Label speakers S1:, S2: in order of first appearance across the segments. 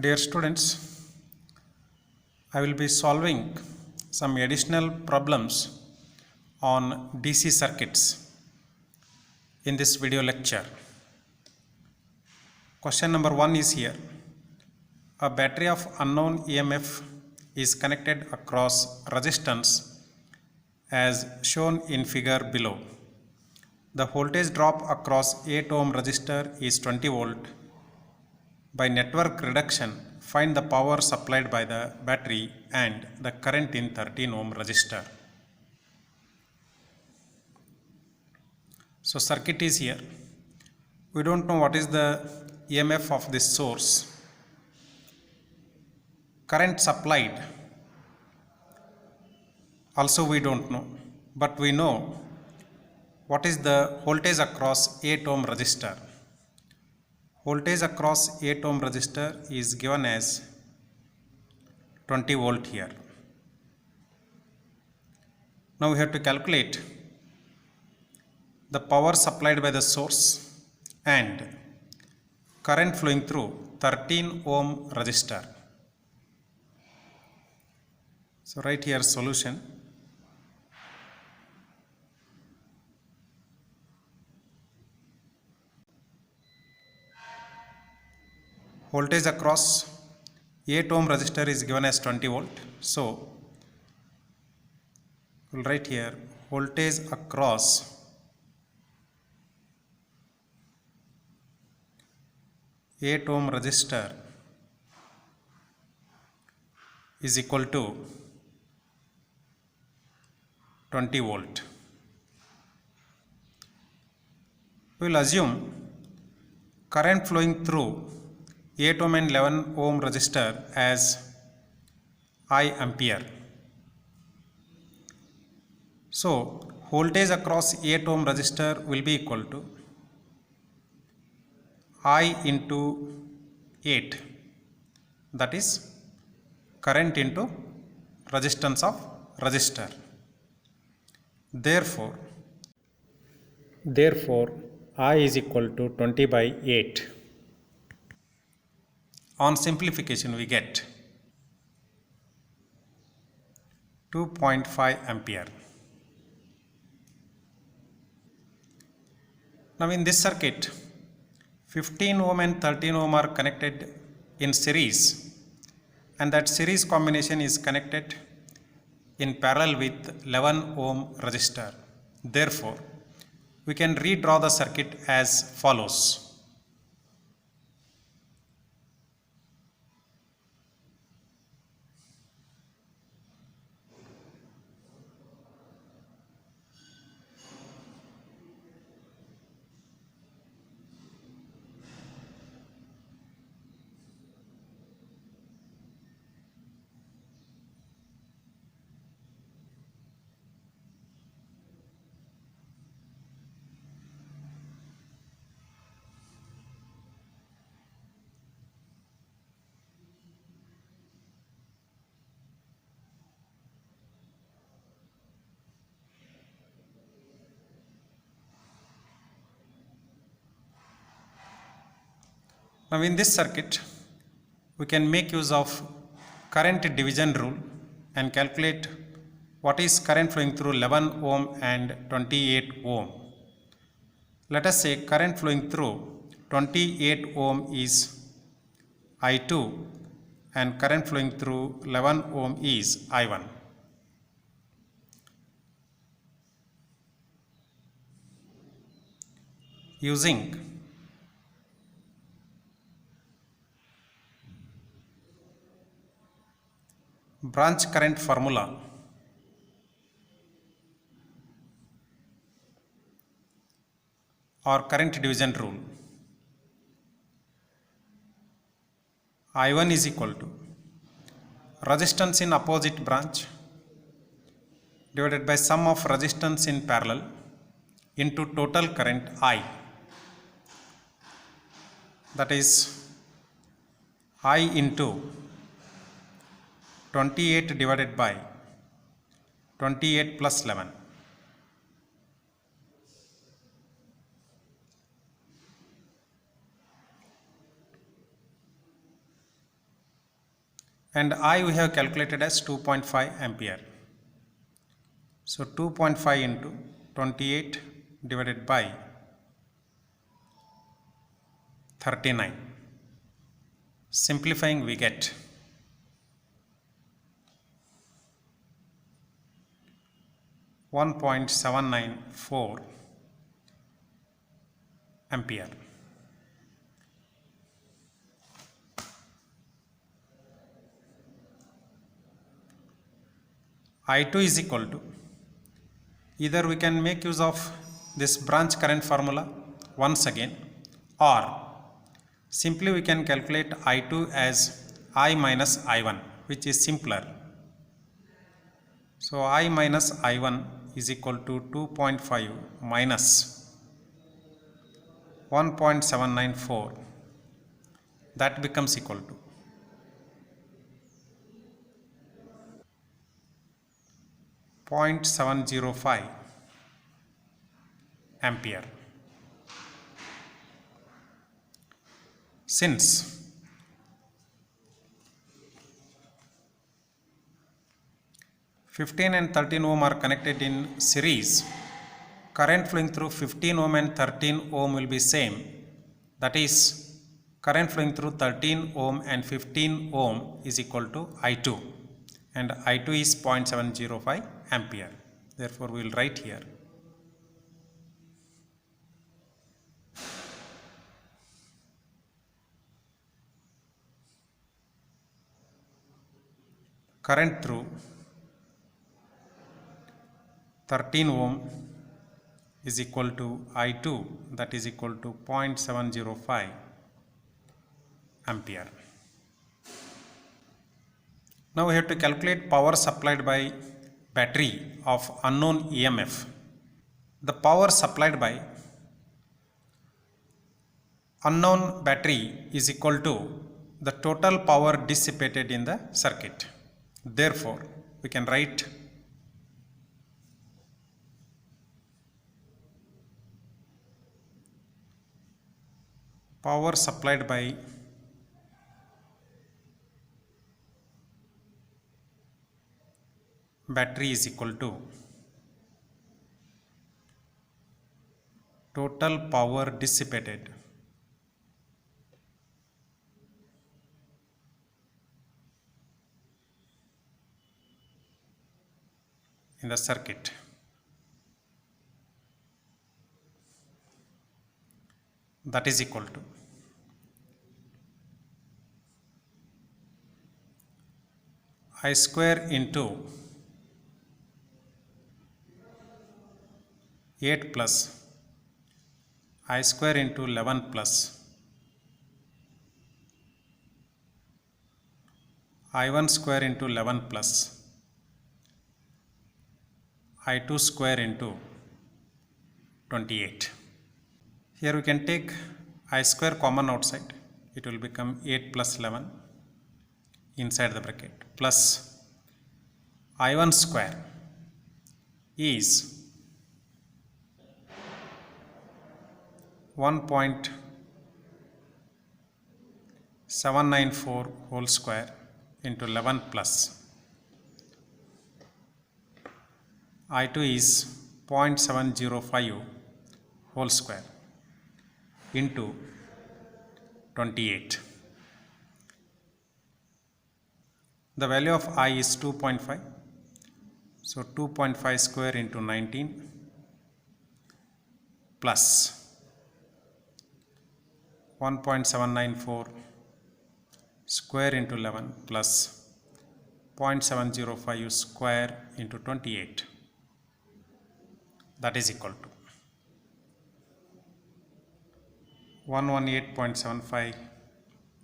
S1: Dear students, I will be solving some additional problems on DC circuits in this video lecture. Question number 1 is here. A battery of unknown EMF is connected across resistance as shown in figure below. The voltage drop across 8 ohm resistor is 20 volt. By network reduction, find the power supplied by the battery and the current in 13 ohm resistor. So circuit is here. We don't know what is the EMF of this source. Current supplied also we don't know, but we know what is the voltage across 8 ohm resistor. Voltage across 8 ohm resistor is given as 20 volt here. Now we have to calculate the power supplied by the source and current flowing through 13 ohm resistor. So write here solution. Voltage across 8 ohm resistor is given as 20 volt. So we'll write here voltage across 8 ohm resistor is equal to 20 volt. We will assume current flowing through 8 ohm and 11 ohm resistor as I ampere. So voltage across 8 ohm resistor will be equal to I into 8, that is current into resistance of resistor. Therefore I is equal to 20 by 8. On simplification we get 2.5 ampere. Now in this circuit 15 ohm and 13 ohm are connected in series, and that series combination is connected in parallel with 11 ohm resistor. Therefore we can redraw the circuit as follows. Now in this circuit we can make use of current division rule and calculate what is current flowing through 11 ohm and 28 ohm. Let us say current flowing through 28 ohm is I2 and current flowing through 11 ohm is I1. Using branch current formula, or current division rule, I1 is equal to resistance in opposite branch divided by sum of resistance in parallel into total current I, that is I into 28 divided by 28 plus 11. and I we have calculated as 2.5 ampere. So 2.5 into 28 divided by 39. Simplifying we get 1.794 ampere. I2 is equal to, either we can make use of this branch current formula once again, or simply we can calculate I2 as I minus I1, which is simpler. So I minus I1 is equal to 2.5 minus 1.794. That becomes equal to 0.705 ampere. Since (15) and 13 ohm are connected in series, current flowing through 15 ohm and 13 ohm will be same. That is, current flowing through 13 ohm and 15 ohm is equal to I2, and I2 is 0.705 ampere. Therefore, we will write here current through 13 ohm is equal to I2, that is equal to 0.705 ampere. Now we have to calculate power supplied by battery of unknown EMF. The power supplied by unknown battery is equal to the total power dissipated in the circuit. Therefore, we can write power supplied by battery is equal to total power dissipated in the circuit. That is equal to I square into 8 plus I square into 11 plus I1 square into 11 plus I2 square into 28. Here we can take I square common outside. It will become 8 plus 11 inside the bracket plus I1 square is 1.794 whole square into 11 plus I2 is 0.705 whole square into 28. The value of I is 2.5. So 2.5 square into 19 plus 1.794 square into 11 plus 0.705 square into 28. That is equal to 118.75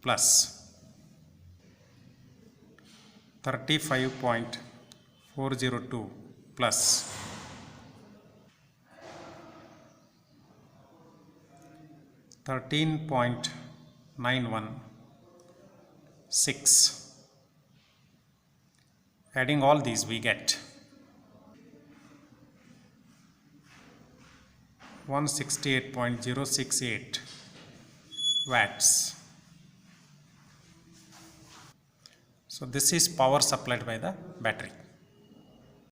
S1: plus 35.402 plus 13.916. Adding all these we get 168.068 watts. So this is power supplied by the battery.